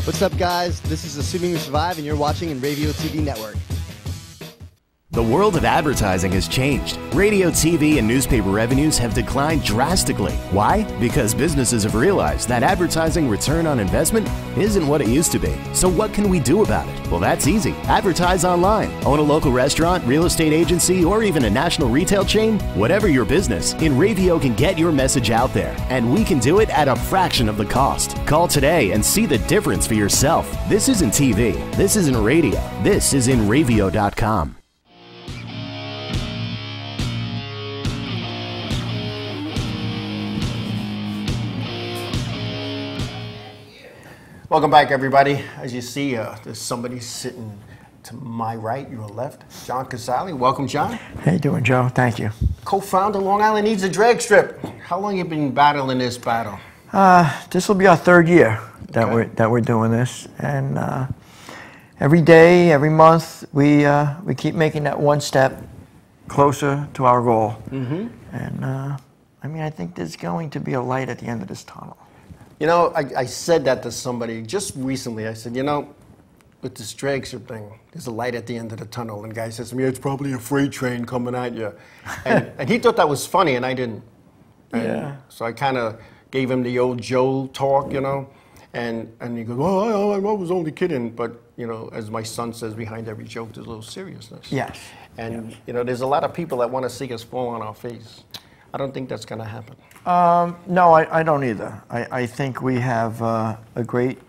Speaker 1: What's up, guys? This is Assuming We Survive, and you're watching Inravio TV Network.
Speaker 3: The world of advertising has changed. Radio, TV, and newspaper revenues have declined drastically. Why? Because businesses have realized that advertising return on investment isn't what it used to be. So what can we do about it? Well, that's easy. Advertise online. Own a local restaurant, real estate agency, or even a national retail chain? Whatever your business, Inravio can get your message out there. And we can do it at a fraction of the cost. Call today and see the difference for yourself. This isn't TV. This isn't radio. This is Inravio.com.
Speaker 2: Welcome back, everybody. As you see, there's somebody sitting to my right, your left. John Cozalli. Welcome, John.
Speaker 9: How you doing, Joe? Thank you.
Speaker 2: Co-founder, Long Island Needs a Drag Strip. How long have you been battling this battle?
Speaker 9: This will be our third year that we're doing this, and every day, every month, we keep making that one step closer to our goal. Mm-hmm. And I mean, I think there's going to be a light at the end of this tunnel.
Speaker 2: You know, I said that to somebody just recently. I said, you know, with this drag strip thing, there's a light at the end of the tunnel. And the guy says to me, it's probably a freight train coming at you. And he thought that was funny, and I didn't. And
Speaker 9: yeah.
Speaker 2: So I kind of gave him the old Joe talk, you know. And he goes, well, I was only kidding. But, you know, as my son says, behind every joke, there's a little seriousness.
Speaker 9: Yes.
Speaker 2: And, you know, there's a lot of people that want to see us fall on our face. I don't think that's going to happen.
Speaker 9: No, I don't either. I think we have a great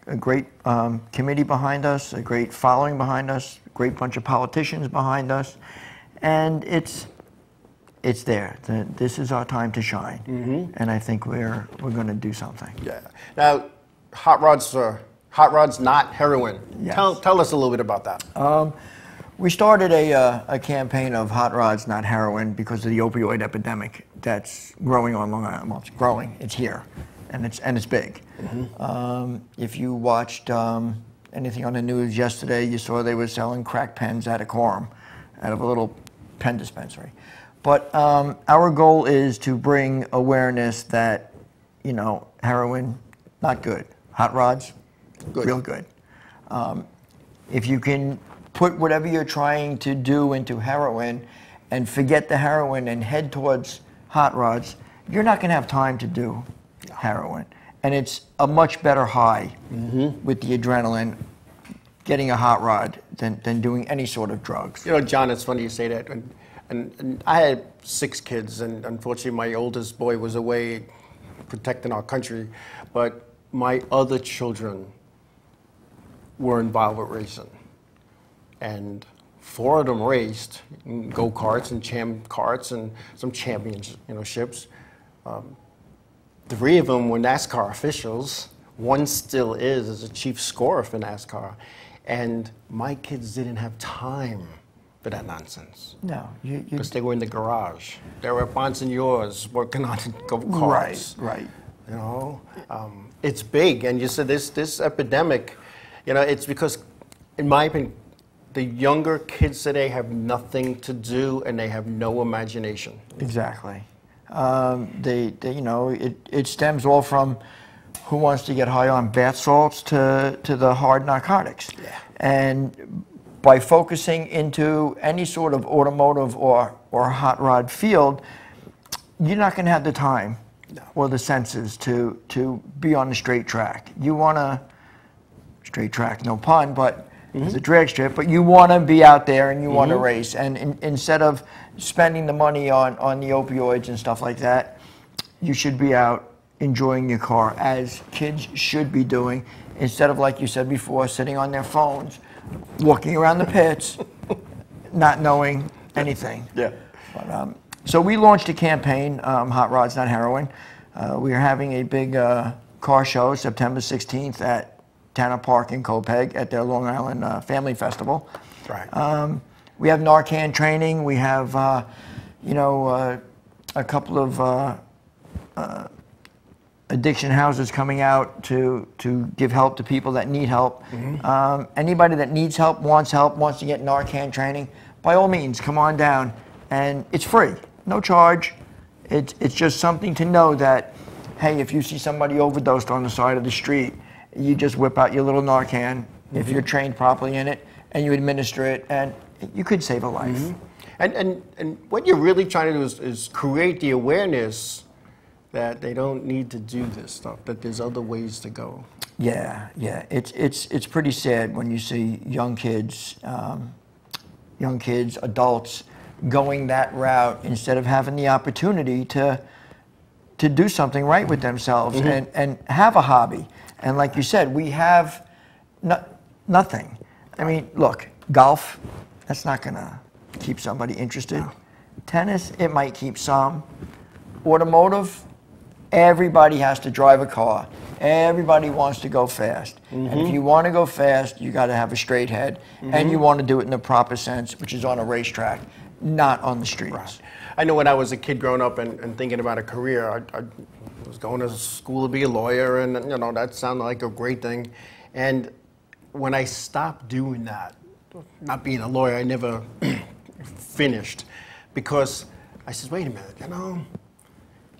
Speaker 9: committee behind us, a great following behind us, a great bunch of politicians behind us, and it's there. This is our time to shine, mm-hmm. And I think we're going to do something.
Speaker 2: Yeah. Now, hot rods not heroin.
Speaker 9: Yes.
Speaker 2: Tell us a little bit about that.
Speaker 9: We started a campaign of hot rods, not heroin, because of the opioid epidemic that's growing on Long Island. Well, it's growing. It's here, and it's big. Mm-hmm. If you watched anything on the news yesterday, you saw they were selling crack pens out of quorum, out of a little pen dispensary. But our goal is to bring awareness that, heroin, not good. Hot rods, good. Real good. If you can put whatever you're trying to do into heroin and forget the heroin and head towards hot rods, you're not going to have time to do heroin. And it's a much better high with the adrenaline getting a hot rod than doing any sort of drugs.
Speaker 2: John, it's funny you say that. And I had 6 kids, and unfortunately my oldest boy was away protecting our country. But my other children were involved with racing. And 4 of them raced in go-karts and champ karts and some championships. 3 of them were NASCAR officials. 1 still is as a chief scorer for NASCAR. And my kids didn't have time for that nonsense.
Speaker 9: No.
Speaker 2: Because they were in the garage. They were at Bonsignore's working on go-karts.
Speaker 9: Right.
Speaker 2: It's big. And you said this epidemic, it's because, in my opinion, the younger kids today have nothing to do and they have no imagination.
Speaker 9: Exactly. It stems all from who wants to get high on bath salts to the hard narcotics.
Speaker 2: Yeah.
Speaker 9: And by focusing into any sort of automotive or hot rod field, you're not going to have the time or the senses to be on the straight track. You want to, straight track, no pun, but it's a drag strip, but you want to be out there and you want to race. And instead of spending the money on the opioids and stuff like that, you should be out enjoying your car, as kids should be doing, instead of, like you said before, sitting on their phones, walking around the pits, not knowing anything.
Speaker 2: Yeah.
Speaker 9: But, so we launched a campaign, Hot Rods Not Heroin. We are having a big car show September 16th at Tanner Park in Copeg at their Long Island Family Festival.
Speaker 2: Right.
Speaker 9: We have Narcan training. We have, a couple of addiction houses coming out to give help to people that need help. Anybody that needs help, wants to get Narcan training, by all means, come on down. And it's free, no charge. It's just something to know that, hey, if you see somebody overdosed on the side of the street, you just whip out your little Narcan, if you're trained properly in it, and you administer it, and you could save a life.
Speaker 2: And what you're really trying to do is create the awareness that they don't need to do this stuff, that there's other ways to go.
Speaker 9: Yeah. It's pretty sad when you see young kids, adults, going that route instead of having the opportunity to do something right with themselves and have a hobby. And like you said, we have nothing. I mean, look, golf, that's not going to keep somebody interested. No. Tennis, it might keep some. Automotive, everybody has to drive a car. Everybody wants to go fast. And if you want to go fast, you got to have a straight head. And you want to do it in the proper sense, which is on a racetrack, not on the streets.
Speaker 2: Right. I know when I was a kid growing up and thinking about a career, I was going to school to be a lawyer, and that sounded like a great thing. And when I stopped doing that, not being a lawyer, I never finished, because I said, wait a minute,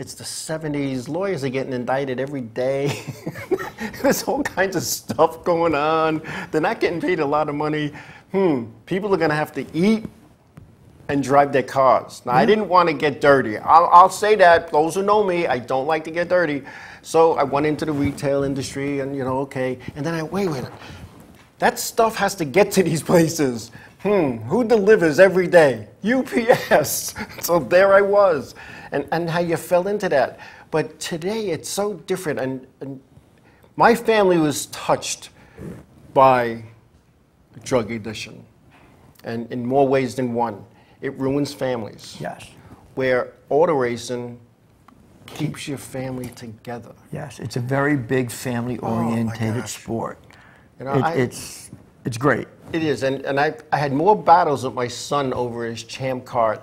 Speaker 2: it's the 70s. Lawyers are getting indicted every day. There's all kinds of stuff going on. They're not getting paid a lot of money. People are going to have to eat and drive their cars. Now, I didn't want to get dirty. I'll say that. Those who know me, I don't like to get dirty. So I went into the retail industry and, okay. And then wait a minute. That stuff has to get to these places. Who delivers every day? UPS. So there I was. And how you fell into that. But today it's so different. And my family was touched by drug addiction, and in more ways than one. It ruins families.
Speaker 9: Yes.
Speaker 2: Where auto racing keeps your family together.
Speaker 9: Yes, it's a very big family-orientated sport. It's great.
Speaker 2: It is, and I had more battles with my son over his champ kart,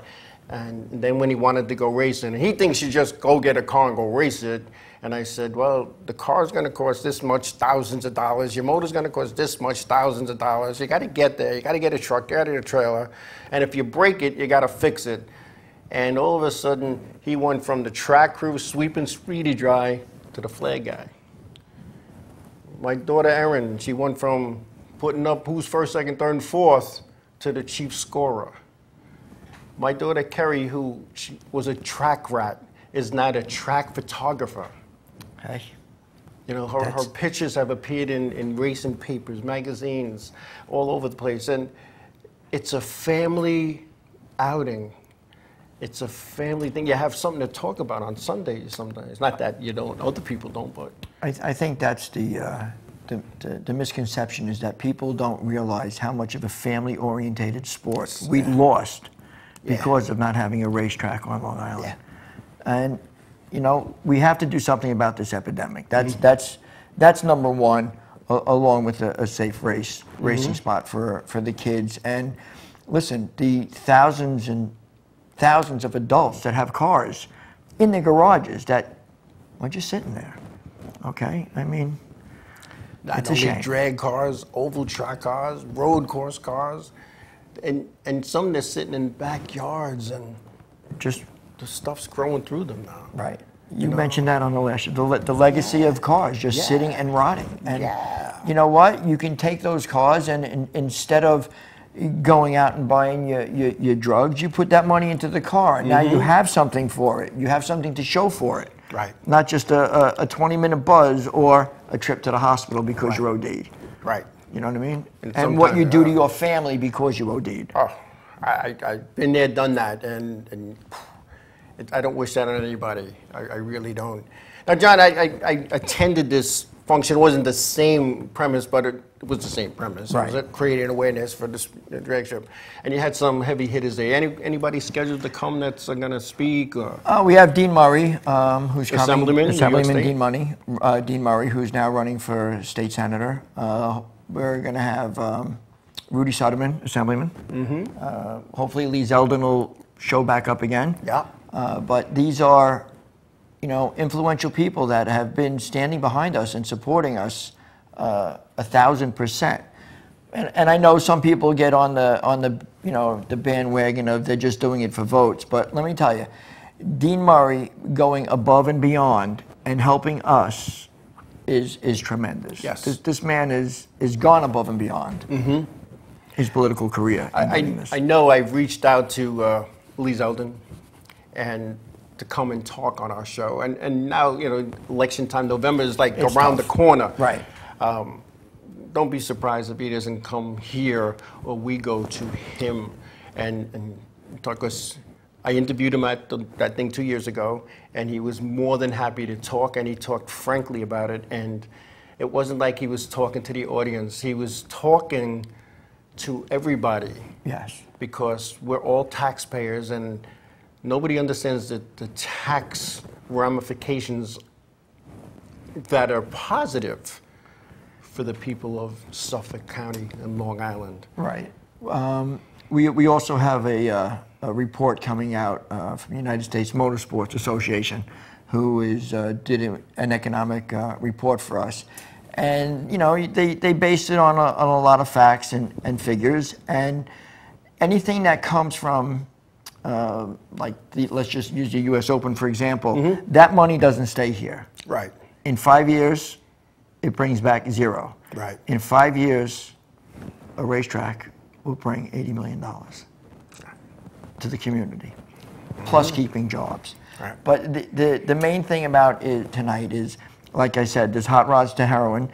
Speaker 2: and then when he wanted to go racing, he thinks you just go get a car and go race it. And I said, well, the car's going to cost this much, thousands of dollars. Your motor's going to cost this much, thousands of dollars. You got to get there. You got to get a truck. You got to get a trailer. And if you break it, you got to fix it. And all of a sudden, he went from the track crew sweeping Speedy dry to the flag guy. My daughter Erin, she went from putting up who's first, second, third, and fourth to the chief scorer. My daughter Kerry, who was a track rat, is now a track photographer.
Speaker 9: Hey.
Speaker 2: You know, her pictures have appeared in racing papers, magazines, all over the place. And it's a family outing. It's a family thing. You have something to talk about on Sundays sometimes. Not that you don't, other people don't, but.
Speaker 9: I think that's the misconception, is that people don't realize how much of a family-orientated sport we lost because of not having a racetrack on Long Island.
Speaker 2: Yeah.
Speaker 9: And, you know, we have to do something about this epidemic. That's number one, along with a safe racing spot for the kids. And listen, the thousands and thousands of adults that have cars in their garages that are just sitting there. Okay, I mean, it's a shame.
Speaker 2: Drag cars, oval track cars, road course cars, and some that's sitting in backyards, and
Speaker 9: just
Speaker 2: the stuff's growing through them now.
Speaker 9: Right. You mentioned that on the last show, the legacy of cars just sitting and rotting. And you know what? You can take those cars and instead of going out and buying your drugs, you put that money into the car. And now you have something for it. You have something to show for it.
Speaker 2: Right.
Speaker 9: Not just a 20-minute buzz or a trip to the hospital because you OD'd.
Speaker 2: Right.
Speaker 9: You know what I mean? And what you do to your family because you OD'd.
Speaker 2: Oh, I've been there, done that, and I don't wish that on anybody. I really don't. Now, John, I attended this function. It wasn't the same premise, but it was the same premise.
Speaker 9: Right.
Speaker 2: It was creating awareness for the drag strip. And you had some heavy hitters there. Anybody scheduled to come that's going to speak? Or?
Speaker 9: We have Dean Murray, who's coming.
Speaker 2: Assemblyman
Speaker 9: Dean Murray, who's now running for state senator. We're going to have Rudy Suderman, Assemblyman. Hopefully Lee Zeldin will show back up again.
Speaker 2: Yeah.
Speaker 9: But these are, you know, influential people that have been standing behind us and supporting us 1,000%. And I know some people get on the you know, the bandwagon of they're just doing it for votes. But let me tell you, Dean Murray going above and beyond and helping us is tremendous.
Speaker 2: Yes.
Speaker 9: This man is gone above and beyond his political career.
Speaker 2: I know I've reached out to Lee Zeldin and to come and talk on our show. And now, you know, election time, November is like
Speaker 9: It's
Speaker 2: around
Speaker 9: tough.
Speaker 2: the corner.
Speaker 9: Right.
Speaker 2: Don't be surprised if he doesn't come here or we go to him and talk. Because I interviewed him at that thing 2 years ago, and he was more than happy to talk, and he talked frankly about it. And it wasn't like he was talking to the audience. He was talking to everybody.
Speaker 9: Yes.
Speaker 2: Because we're all taxpayers, and nobody understands the tax ramifications that are positive for the people of Suffolk County and Long Island.
Speaker 9: Right. We also have a report coming out from the United States Motorsports Association, who did an economic report for us. And, you know, they based it on a lot of facts and figures. And anything that comes from, let's just use the U.S. Open, for example, that money doesn't stay here.
Speaker 2: Right.
Speaker 9: In 5 years, it brings back zero.
Speaker 2: Right.
Speaker 9: In 5 years, a racetrack will bring $80 million to the community, plus keeping jobs.
Speaker 2: Right.
Speaker 9: But the main thing about it tonight is, like I said, there's hot rods to heroin.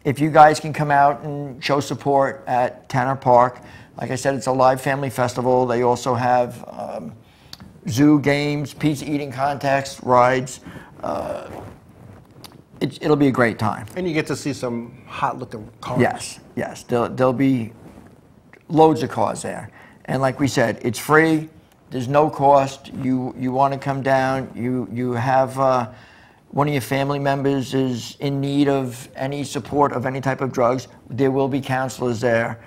Speaker 9: If you guys can come out and show support at Tanner Park, like I said, it's a live family festival. They also have zoo games, pizza eating contests, rides. It'll be a great time.
Speaker 2: And you get to see some hot-looking cars.
Speaker 9: Yes. There'll be loads of cars there. And like we said, it's free. There's no cost. You want to come down. You have one of your family members is in need of any support of any type of drugs. There will be counselors there.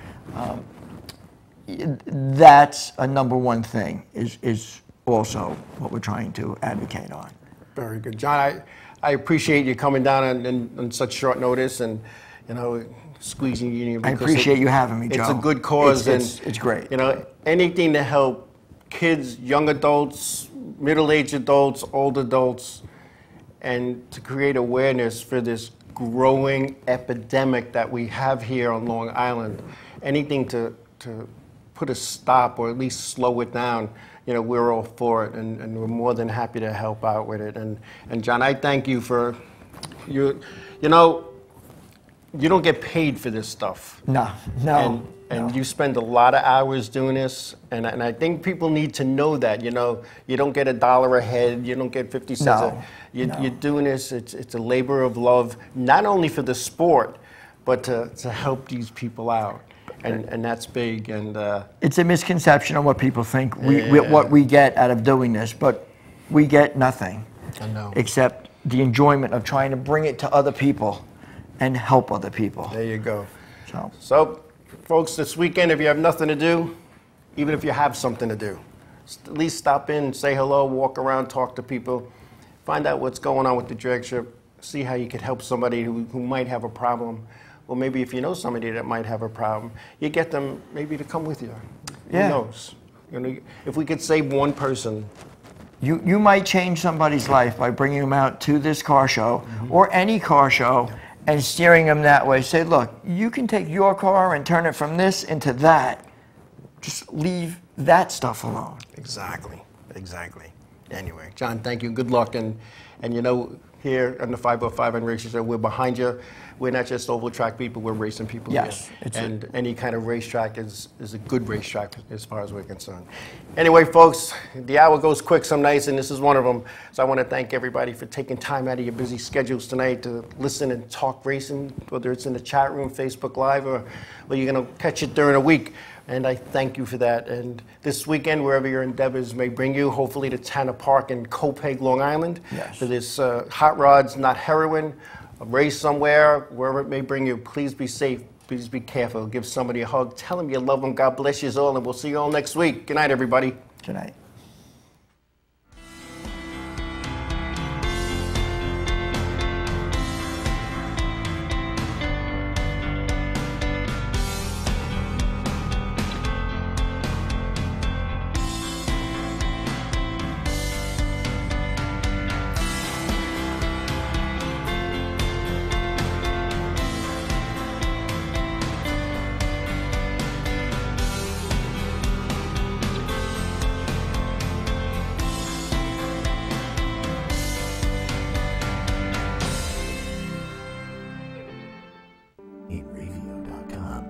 Speaker 9: That's a number one thing. Is also what we're trying to advocate on.
Speaker 2: Very good, John. I appreciate you coming down on such short notice, and you know, squeezing you in.
Speaker 9: I appreciate you having me, Joe.
Speaker 2: It's a good cause,
Speaker 9: it's great.
Speaker 2: You know, anything to help kids, young adults, middle-aged adults, old adults, and to create awareness for this growing epidemic that we have here on Long Island. Anything to put a stop or at least slow it down, you know, we're all for it, and we're more than happy to help out with it. And John, I thank you for, you know, you don't get paid for this stuff.
Speaker 9: No.
Speaker 2: And you spend a lot of hours doing this, and I think people need to know that, you know, you don't get $1 a head, you don't get 50 cents.
Speaker 9: No.
Speaker 2: You're doing this, it's a labor of love, not only for the sport, but to help these people out. And that's big. And
Speaker 9: it's a misconception on what people think what we get out of doing this, but we get nothing.
Speaker 2: I know.
Speaker 9: Except the enjoyment of trying to bring it to other people and help other people.
Speaker 2: There you go.
Speaker 9: So
Speaker 2: folks, this weekend, if you have nothing to do, even if you have something to do, at least stop in, say hello, walk around, talk to people, find out what's going on with the drag strip, see how you could help somebody who might have a problem. Or maybe if you know somebody that might have a problem, you get them maybe to come with you.
Speaker 9: Yeah.
Speaker 2: Who knows? You know, if we could save one person.
Speaker 9: You might change somebody's life by bringing them out to this car show or any car show and steering them that way. Say, look, you can take your car and turn it from this into that. Just leave that stuff alone.
Speaker 2: Exactly. Anyway, John, thank you. Good luck. And you know, here on the 505 and Racing Show, we're behind you. We're not just oval track people, we're racing people.
Speaker 9: Yes.
Speaker 2: Here. And any kind of racetrack is a good racetrack as far as we're concerned. Anyway, folks, the hour goes quick some nights, and this is one of them. So I want to thank everybody for taking time out of your busy schedules tonight to listen and talk racing, whether it's in the chat room, Facebook Live, or you're going to catch it during the week. And I thank you for that. And this weekend, wherever your endeavors may bring you, hopefully to Tanner Park in Copeg, Long Island, for this Hot Rods, Not Heroin, a race somewhere, wherever it may bring you. Please be safe. Please be careful. Give somebody a hug. Tell them you love them. God bless you all, and we'll see you all next week. Good night, everybody.
Speaker 9: Good night.
Speaker 3: Inravio.com.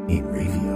Speaker 3: Inravio.